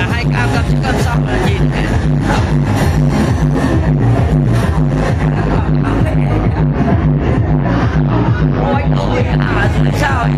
là hai cam cam trước cam sau là nhìn ôi ôi à sao